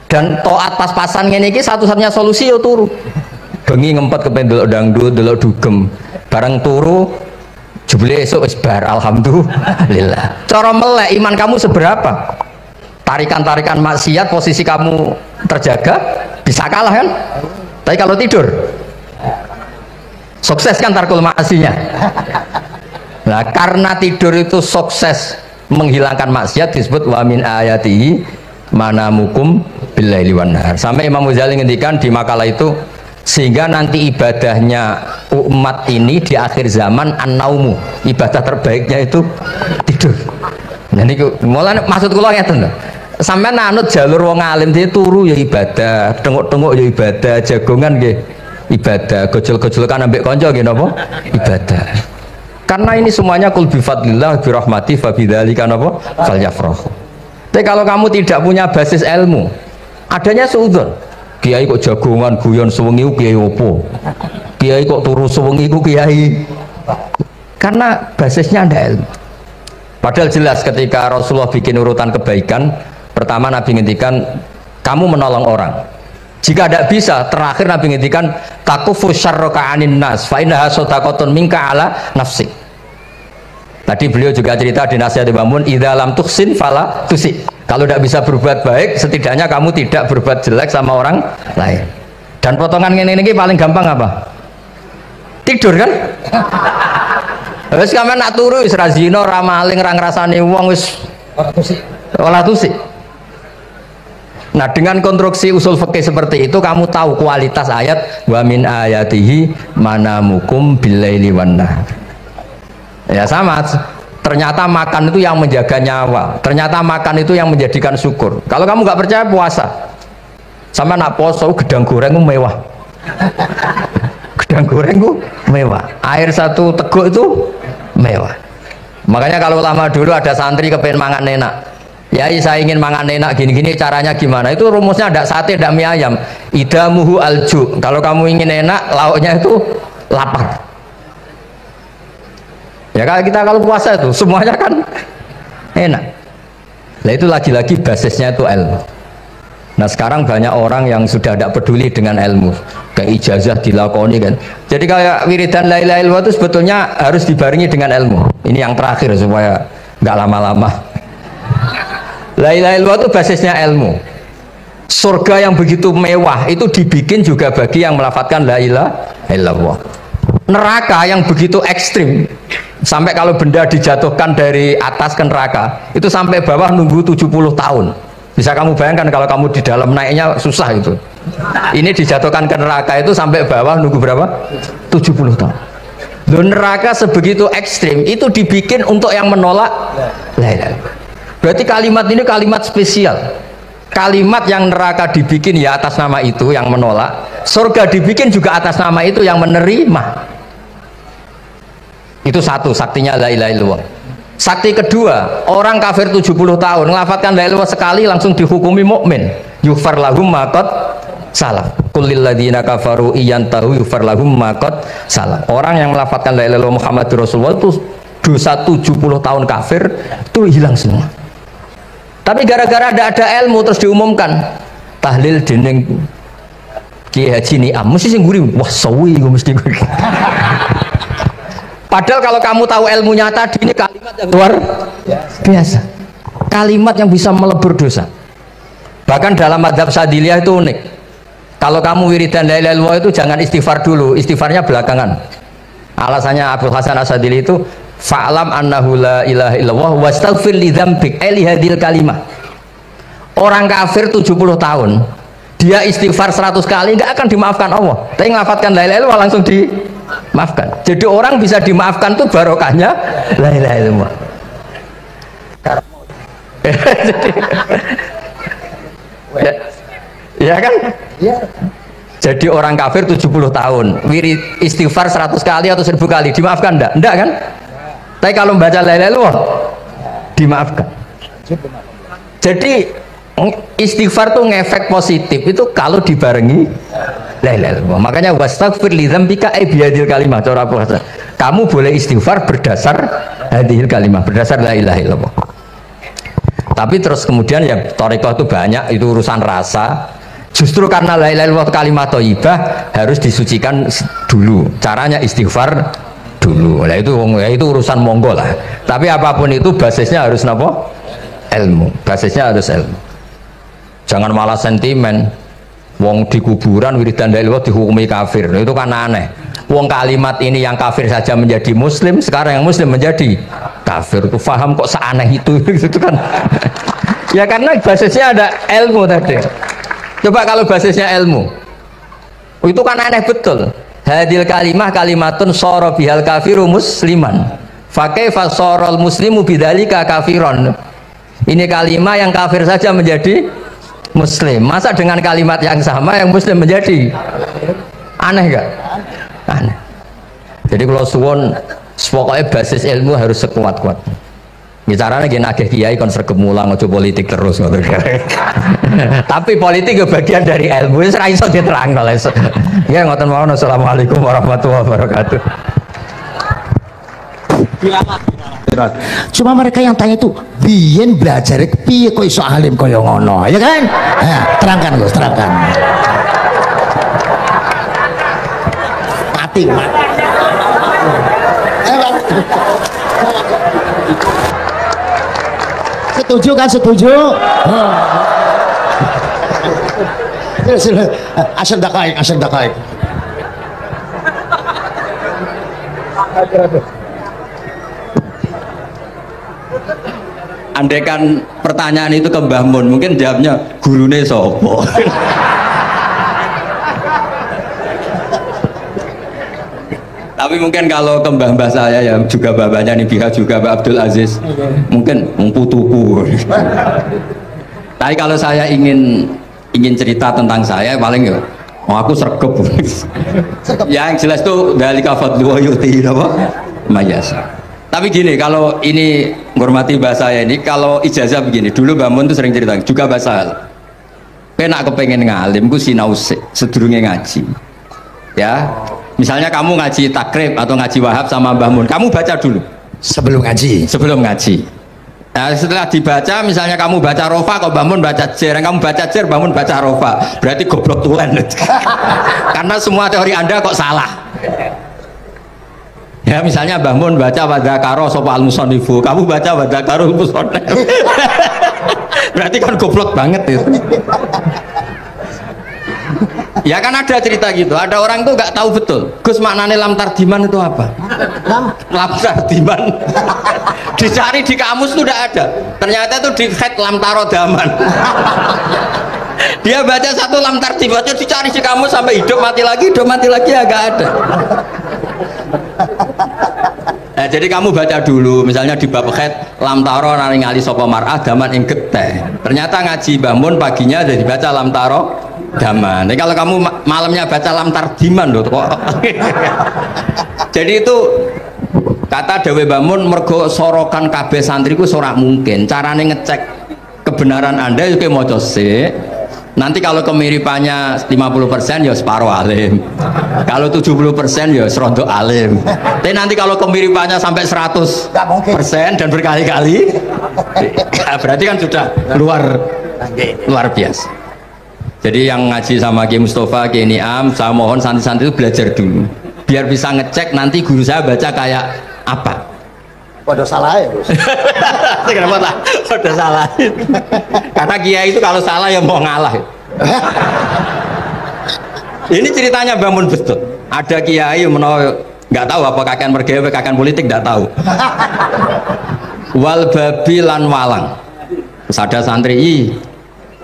[SPEAKER 1] Dan toat pas-pasan ini satu-satunya solusi ya turu. bengi ngempet kepen delok dangdut, delok dugem. Bareng turu jebule esuk wis bar, alhamdulillah. Cara melek iman kamu seberapa? Tarikan-tarikan maksiat posisi kamu terjaga bisa kalah kan? Tapi kalau tidur sukses kan tarkul maksinya. Nah, karena tidur itu sukses menghilangkan maksiat disebut wa min ayatihi manamukum billaili wan nahar. Sampai Imam Ghazali ngendikan di makalah itu, sehingga nanti ibadahnya umat ini di akhir zaman an-naumu, ibadah terbaiknya itu tidur. Nah niku mulane maksud kula ngeten lho. Sampeyan anut jalur wong alim dia turu ya ibadah, tengok-tengok ya ibadah, jagongan nggih ibadah, gojol-gojolkan ambek kanca nggih napa? Ibadah. Karena ini semuanya kul bi fadlillah bi rahmati fa bidzalika napa? Falyafrahu. Tapi kalau kamu tidak punya basis ilmu, adanya suudzon. Kiai kok jagongan guyon sewengi ku kiai opo? Kiai kok turu sewengi ku kiai. Karena basisnya ada ilmu. Padahal jelas ketika Rasulullah bikin urutan kebaikan, pertama Nabi ngendikan kamu menolong orang. Jika tidak bisa, terakhir Nabi ngendikan takufu syarraka anin nas fa innaha shadaqatun minka ala nafsi. Tadi beliau juga cerita di nasihat Imam Mun, idza lam tuhsin fala tusi. Kalau tidak bisa berbuat baik, setidaknya kamu tidak berbuat jelek sama orang lain. Dan potongan ini paling gampang apa? Tidur kan? Wis sampeyan nak turu wis ra zina, ra maling, ra ngrasani wong wis ora tusik. Nah, dengan konstruksi usul fikih seperti itu kamu tahu kualitas ayat wa min ayatihi manamukum billaili wan nahar. Ya sama, ternyata makan itu yang menjaga nyawa, ternyata makan itu yang menjadikan syukur. Kalau kamu nggak percaya puasa, sama nak poso gedang goreng itu mewah. Gedang goreng itu mewah, air satu teguk itu mewah. Makanya kalau lama dulu ada santri kepengen mangan enak, ya saya ingin mangan enak gini-gini, caranya gimana? Itu rumusnya ada sate, ada mie ayam. Idamuhu alju. Kalau kamu ingin enak, lauknya itu lapar. Ya kalau kita kalau puasa itu semuanya kan enak. Nah itu lagi-lagi basisnya itu ilmu. Nah sekarang banyak orang yang sudah tidak peduli dengan ilmu, kayak ijazah dilakoni kan. Jadi kayak wiridan la ilaha illallah itu sebetulnya harus dibarengi dengan ilmu. Ini yang terakhir supaya nggak lama-lama. La ilaha illallah itu basisnya ilmu. Surga yang begitu mewah itu dibikin juga bagi yang melafadzkan la ilaha illallah. Neraka yang begitu ekstrim, sampai kalau benda dijatuhkan dari atas ke neraka itu sampai bawah nunggu 70 tahun. Bisa kamu bayangkan kalau kamu di dalam naiknya susah itu. Ini dijatuhkan ke neraka itu sampai bawah nunggu berapa? 70 tahun. Loh, neraka sebegitu ekstrim itu dibikin untuk yang menolak la ilaha illallah. Berarti kalimat ini kalimat spesial. Kalimat yang neraka dibikin ya atas nama itu yang menolak, surga dibikin juga atas nama itu yang menerima. Itu satu saktinya la ilaha illallah. Sakti kedua, orang kafir 70 tahun ngelafadzkan la ilaha illallah sekali langsung dihukumi mukmin. Yughfar lahum ma qad salam. Qul lil ladzina kafaru iyantahu yughfar lahum ma qad salam. Orang yang melafadzkan la ilaha illallah Muhammadur Rasulullah itu dosa 70 tahun kafir itu hilang semua. Tapi gara-gara ada ilmu terus diumumkan tahlil dening Kiai Haji Niam mesti sing guri wah sawi mesti guri. Padahal kalau kamu tahu ilmunya tadi ini kalimat yang luar biasa, kalimat yang bisa melebur dosa. Bahkan dalam mazhab Sadiliyah itu unik. Kalau kamu wiridan la ilaha illallah itu jangan istighfar dulu, istighfarnya belakangan. Alasannya Abdul Hasan As-Sadili itu fa'lam annahu la ilaha illallah wastaghfir li dzambik li hadhil kalimah. Orang kafir 70 tahun dia istighfar 100 kali nggak akan dimaafkan Allah, tapi ngelafadzkan la ilaha illallah langsung dimaafkan. Jadi orang bisa dimaafkan tuh barokahnya la ilaha illallah. Ya kan? Ya. Jadi orang kafir 70 tahun wirid istighfar 100 kali atau 1000 kali dimaafkan enggak? Enggak kan? Tapi kalau membaca la ilaha illallah dimaafkan. Jadi istighfar tuh ngefek positif itu kalau dibarengi la ilaha illallah. Makanya wastaghfir li dzambika bihadil kalimah. Cara apa? Kamu boleh istighfar berdasar hadil kalimah, berdasar la ilaha illallah. Tapi terus kemudian ya thariqah itu banyak, itu urusan rasa. Justru karena la ilaha illallah kalimat thayyibah harus disucikan dulu. Caranya istighfar dulu. Nah itu urusan monggo lah. Tapi apapun itu basisnya harus napa? Ilmu. Basisnya harus ilmu. Jangan malah sentimen. Wong di kuburan wiridan la ilaha dihukumi kafir. Nah, itu kan aneh. Wong kalimat ini yang kafir saja menjadi muslim, sekarang yang muslim menjadi kafir. Itu paham kok seaneh itu gitu kan. Ya karena basisnya ada ilmu tadi. Coba kalau basisnya ilmu, itu kan aneh betul. Hadil kalimah kalimatun soro bihal kafiru musliman. Fakaifa sorol muslimu bidzalika kafiron. Ini kalimat yang kafir saja menjadi muslim. Masa dengan kalimat yang sama yang muslim menjadi aneh gak? Aneh. Jadi kalau suwon, pokoknya basis ilmu harus sekuat-kuat. Bicaranya gini agak kiai kon sregep mulang ojo politik terus. Tapi politik itu bagian dari ilmu. Wis ra iso diterangno. Ya ngoten mawon. Assalamualaikum warahmatullahi wabarakatuh.
[SPEAKER 2] Cuma mereka yang tanya itu biyen belajar piye kok iso alim kaya ngono, ya kan? Nah, terangkan Gus, terangkan. Mati. Setuju kan, setuju? Asal dakaik.
[SPEAKER 1] Andaikan pertanyaan itu ke Mbah Mun, mungkin jawabnya gurune sopo. Tapi mungkin kalau ke mbah saya ya juga bapaknya nih pihak juga Pak Abdul Aziz, mungkin putuku. Tapi kalau saya ingin cerita tentang saya paling ya, aku sregep. Yang jelas tuh dari kafat dua yuti apa mayasa. Tapi gini, kalau ini menghormati bahasa saya ini, kalau ijazah begini, dulu Mbah Mun tuh sering cerita juga bahasa. Penak kepengen ngalim, ku sinau sedurunge ngaji. Ya, misalnya kamu ngaji takrib atau ngaji wahab sama Mbah Mun, kamu baca dulu
[SPEAKER 2] sebelum ngaji.
[SPEAKER 1] Nah, setelah dibaca, misalnya kamu baca rofa, kok Mbah Mun baca jer, kamu baca jer, Mbah Mun baca rofa, berarti goblok tulen. Karena semua teori Anda kok salah. Ya misalnya Mbah Mun baca wadakaro sopa al-musonifu, kamu baca wadakaro al-musonif. Berarti kan goblok banget itu. Ya kan ada cerita gitu, ada orang tuh nggak tahu betul Gus maknanya lam tardiman itu apa. Lam tardiman dicari di kamus tuh udah ada, ternyata itu di head lam tarodaman. Dia baca satu lam tardimannya dicari di kamus sampai hidup mati lagi ya nggak ada. Nah, jadi kamu baca dulu misalnya di bab head lam taro naringali sopo mar'ah daman ing geteh, ternyata ngaji Mbah Mun paginya jadi baca lam taro daman. Jadi kalau kamu malamnya baca lam tardiman loh kok. Jadi itu kata Dewi Mbah Mun mergo sorokan kabeh santriku sorak mungkin carane ngecek kebenaran Anda itu kayak moco sih. Nanti kalau kemiripannya 50% ya separuh alim, kalau 70% ya serodok alim. Tapi nanti kalau kemiripannya sampai 100% dan berkali-kali, berarti kan sudah luar biasa. Jadi yang ngaji sama Ki Mustafa, Ki Niam, saya mohon santri-santri itu belajar dulu, biar bisa ngecek nanti guru saya baca kayak apa.
[SPEAKER 2] Waduh salah ya Gus.
[SPEAKER 1] Kenapa tak? Waduh salah. Karena kiai itu kalau salah ya mau ngalah. Ini ceritanya Mbah Mun betul. Ada kiai nggak tahu apa kakean mergawe kakean politik nggak tahu. Wal babi lan walang. Terus ada santri,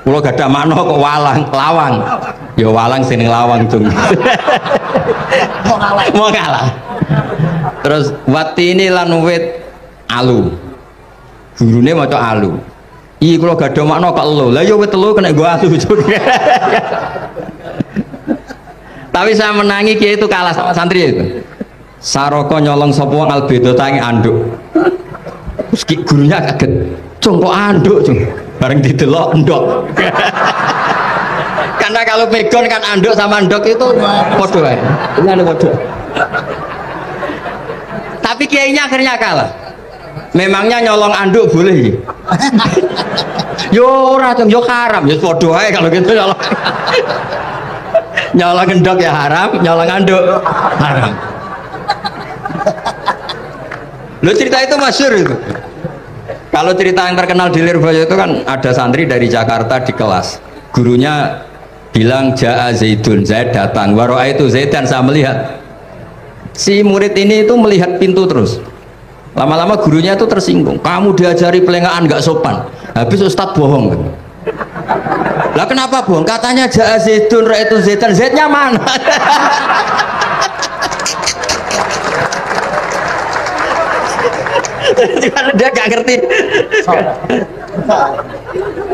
[SPEAKER 1] kulo gak ada mano kok lawang. Ya walang sini lawang tuh. Mau ngalah. Terus watini lan wit alu, gurune maca alu. Iya kalau gak ada makna kok lo, lah yo wit telu kena gua alu juga. Tapi saya menangi kiai itu kalah sama santri itu. Saroko nyolong sapa wong albedo tangi anduk. Terus gurunya kaget. Cung kok anduk, cung. Bareng didelok endok. Karena kalau pegon kan anduk sama endok itu padha wae. Ini padha. Tapi kiainya akhirnya kalah. Memangnya nyolong anduk boleh? Yo ora yo haram, ya padha ae kalau gitu nyolong. Nyolong endok ya haram, nyolong anduk haram. Lo cerita itu masyhur itu. Kalau cerita yang terkenal di Lirboyo itu kan ada santri dari Jakarta di kelas. Gurunya bilang Ja'a Zaidun, Zaid datang. Waro'a itu Zaid, dan saya melihat. Si murid ini itu melihat pintu terus. Lama-lama gurunya itu tersinggung. Kamu diajari pelengahan nggak sopan. Habis Ustadz bohong. Lah kenapa bohong? Katanya Ja'a Zaidun, Ra itu Zaidan. Zaidnya mana? Dia gak ngerti.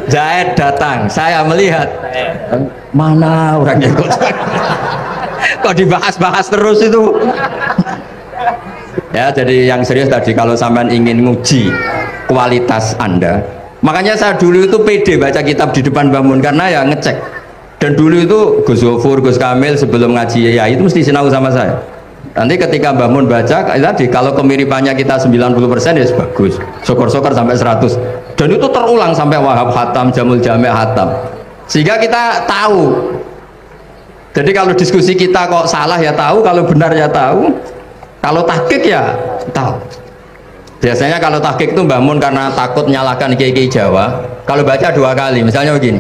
[SPEAKER 1] Zaid datang, saya melihat. Mana orangnya kok dibahas-bahas terus itu. Ya, jadi yang serius tadi, kalau sampean ingin nguji kualitas Anda, makanya saya dulu itu pede baca kitab di depan Mbah Mun, karena ya ngecek. Dan dulu itu Gus Zofur, Gus Kamil sebelum ngaji ya itu mesti sinau sama saya. Nanti ketika Mbah Mun baca tadi, kalau kemiripannya kita 90% ya bagus, syukur-syukur sampai 100, dan itu terulang sampai Wahab Hatam, Jamul Jami' Hatam, sehingga kita tahu. Jadi kalau diskusi kita kok salah ya tahu, kalau benar ya tahu, kalau tahqiq ya tahu. Biasanya kalau tahqiq itu Mbah Mun karena takut nyalahkan kiai-kiai Jawa, kalau baca 2 kali, misalnya begini,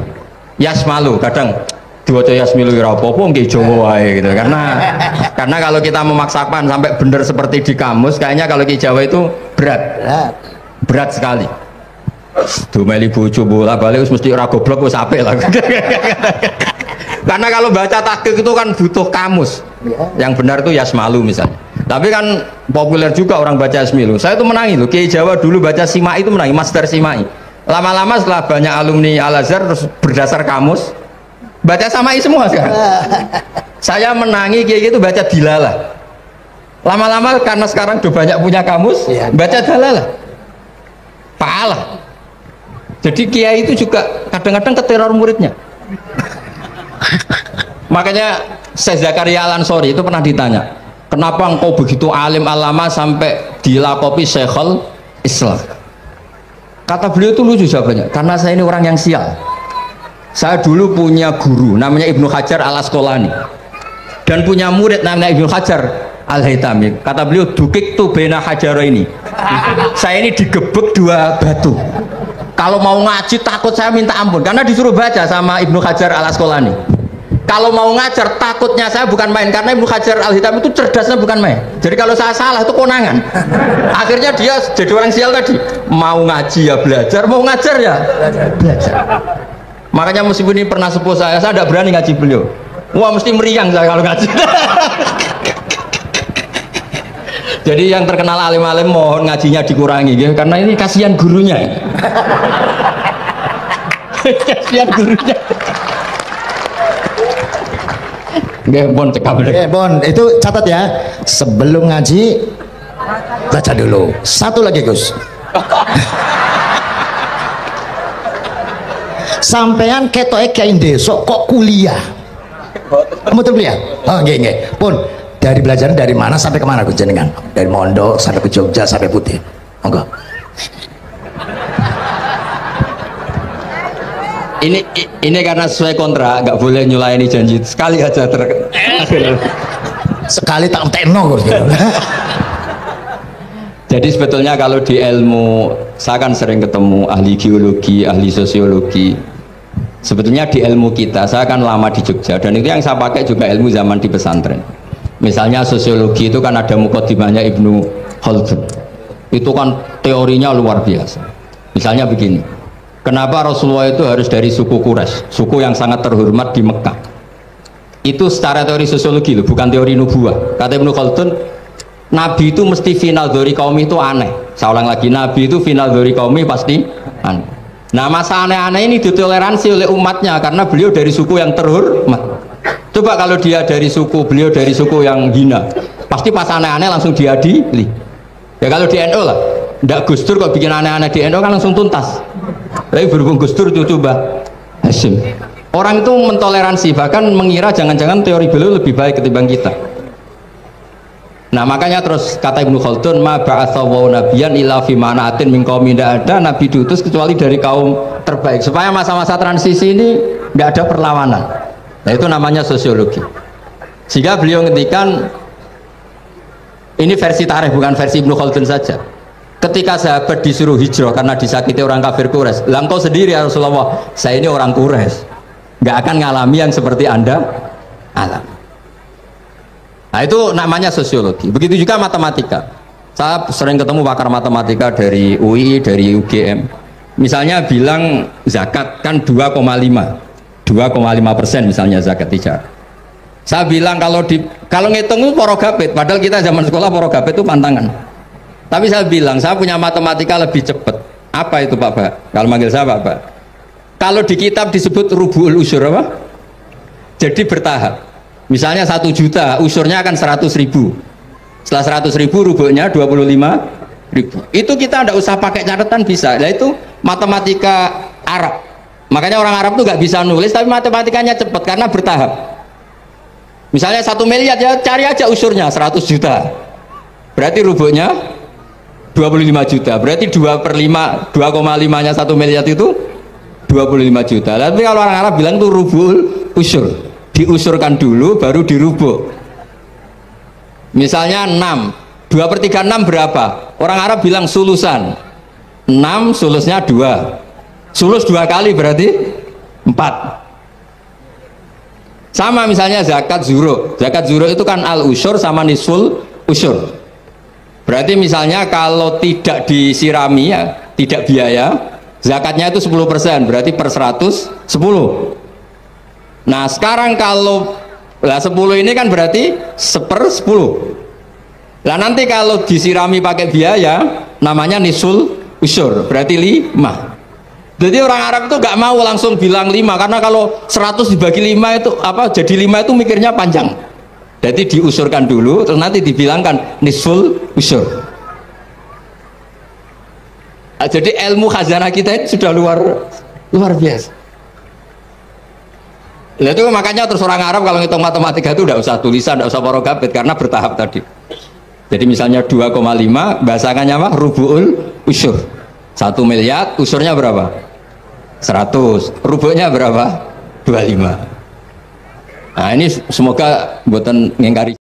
[SPEAKER 1] Yasmalu, kadang diwaca Yasmilu ora apa-apa nggih Jawa wae gitu. Karena kalau kita memaksakan sampai benar seperti di kamus, kayaknya kalau ki Jawa itu berat sekali. Dumeli bojo bola-balik wis mesti ora goblok wis apik lah. Karena kalau baca tahqiq itu kan butuh kamus. Yang benar itu Yasmalu misalnya. Tapi kan populer juga orang baca Yasmilu. Saya itu menangi loh, Ki Jawa dulu baca Simai itu menangi, Master Simai. Lama-lama setelah banyak alumni Al-Azhar terus berdasar kamus baca Samai semua sekarang. Saya menangi kiai itu baca Dilalah. Lama-lama karena sekarang udah banyak punya kamus, baca Dalalah. Palah. Jadi kiai itu juga kadang-kadang keteror muridnya. Makanya Syekh Zakaria Al-Ansori itu pernah ditanya, kenapa engkau begitu alim alama sampai dilakopi Syekhul Islam? Kata beliau itu lucu jawabannya, karena saya ini orang yang sial. Saya dulu punya guru namanya Ibnu Hajar Al Asqalani dan punya murid namanya Ibnu Hajar Al Haytami. Kata beliau, dukik tu bena hajaro ini. Saya ini digebek 2 batu. Kalau mau ngaji takut saya minta ampun karena disuruh baca sama Ibnu Hajar Al Asqalani. Kalau mau ngajar takutnya saya bukan main, karena Ibnu Hajar Al Haytami itu cerdasnya bukan main. Jadi kalau saya salah itu konangan. Akhirnya dia jadi orang sial tadi. Mau ngaji ya belajar, mau ngajar ya belajar. Makanya meskipun ini pernah sepuh saya tidak berani ngaji beliau. Wah, mesti meriang saya kalau ngaji. Jadi yang terkenal alim-alim mohon ngajinya dikurangi ya, karena ini kasihan gurunya. Kasihan gurunya. Nggih, Bon cekap.
[SPEAKER 2] Oke, Bon, itu catat ya. Sebelum ngaji baca dulu. Satu lagi, Gus. Sampean ketoke kayak desa kok kuliah. Kamu tuh kuliah? Oh, nggih nggih. Pun dari belajar dari mana sampai kemana Gus jenengan? Dari Mondok sampai ke Jogja sampai Putih. Monggo.
[SPEAKER 1] Ini karena sesuai kontrak, nggak boleh nyulayani janji sekali aja
[SPEAKER 2] Sekali tak entekno Gus.
[SPEAKER 1] Jadi sebetulnya kalau di ilmu, saya kan sering ketemu ahli geologi, ahli sosiologi. Sebetulnya di ilmu kita, saya kan lama di Jogja, dan itu yang saya pakai juga ilmu zaman di pesantren. Misalnya sosiologi itu kan ada mukadimahnya Ibnu Khaldun. Itu kan teorinya luar biasa. Misalnya begini, kenapa Rasulullah itu harus dari suku Quraisy, suku yang sangat terhormat di Mekah? Itu secara teori sosiologi loh, bukan teori nubuah. Kata Ibnu Khaldun, Nabi itu mesti final dari kaum itu aneh. Saya ulang lagi, Nabi itu final dari kaum pasti aneh. Nah, masa aneh-aneh ini ditoleransi oleh umatnya karena beliau dari suku yang terhormat. Coba kalau dia dari suku, beliau dari suku yang hina, pasti pas aneh-aneh langsung diadili. Ya kalau di NU lah, ndak Gus Dur kok bikin aneh-aneh di NU kan langsung tuntas. Tapi berhubung Gus Dur itu coba Hasyim. Orang itu mentoleransi, bahkan mengira jangan-jangan teori beliau lebih baik ketimbang kita. Nah makanya terus kata Ibnu Khaldun, ma ba'atsawu nabiyan illa fi manaatin min qaumin, tidak ada nabi diutus kecuali dari kaum terbaik, supaya masa-masa transisi ini tidak ada perlawanan. Nah itu namanya sosiologi. Sehingga beliau ngendikan, ini versi tarikh bukan versi Ibnu Khaldun saja, ketika sahabat disuruh hijrah karena disakiti orang kafir Quraisy, lah engkau sendiri ya Rasulullah, saya ini orang Quraisy, nggak akan ngalami yang seperti Anda alami. Nah itu namanya sosiologi. Begitu juga matematika. Saya sering ketemu pakar matematika dari UI, dari UGM. Misalnya bilang zakat kan 2,5% misalnya zakat tijar. Saya bilang kalau ngitung itu porogabit, padahal kita zaman sekolah porogabit itu pantangan. Tapi saya bilang saya punya matematika lebih cepat. Apa itu Pak Ba? Kalau manggil saya Pak Ba. Kalau di kitab disebut rubu'ul usyur apa? Jadi bertahap. Misalnya 1 juta, usurnya akan 100.000. Setelah 100.000 rubuhnya 25.000. Itu kita tidak usah pakai catatan bisa. Nah itu matematika Arab. Makanya orang Arab tuh nggak bisa nulis, tapi matematikanya cepat karena bertahap. Misalnya 1 miliar ya cari aja usurnya 100 juta. Berarti rubuhnya 25 juta. Berarti 2/5, 2,5-nya 1 miliar itu 25 juta. Tapi kalau orang Arab bilang tuh rubuhul usyur. Diusurkan dulu baru dirubuk. Misalnya 6, 2/3 6 berapa? Orang Arab bilang sulusan. 6 sulusnya 2, sulus 2 kali berarti 4. Sama misalnya zakat zuro. Zakat zuro itu kan al usyur sama nisful usyur. Berarti misalnya kalau tidak disirami ya, tidak biaya, zakatnya itu 10%, berarti per 100 10. Nah sekarang kalau 10 ini kan berarti 1/10. Lah nanti kalau disirami pakai biaya namanya nisul usyur, berarti 5. Jadi orang Arab itu nggak mau langsung bilang 5, karena kalau 100 dibagi 5 itu apa, jadi 5 itu mikirnya panjang. Jadi diusurkan dulu terus nanti dibilangkan nisul usyur. Nah, jadi ilmu khazanah kita itu sudah luar biasa. Nah, itu makanya terus orang Arab kalau ngitung matematika itu tidak usah tulisan, tidak usah porogabit karena bertahap tadi. Jadi misalnya 2,5 bahasannya apa? Rubu'ul usyur. 1 miliar usurnya berapa? 100. Rubuhnya berapa? 25. Nah ini semoga buatan ngingkari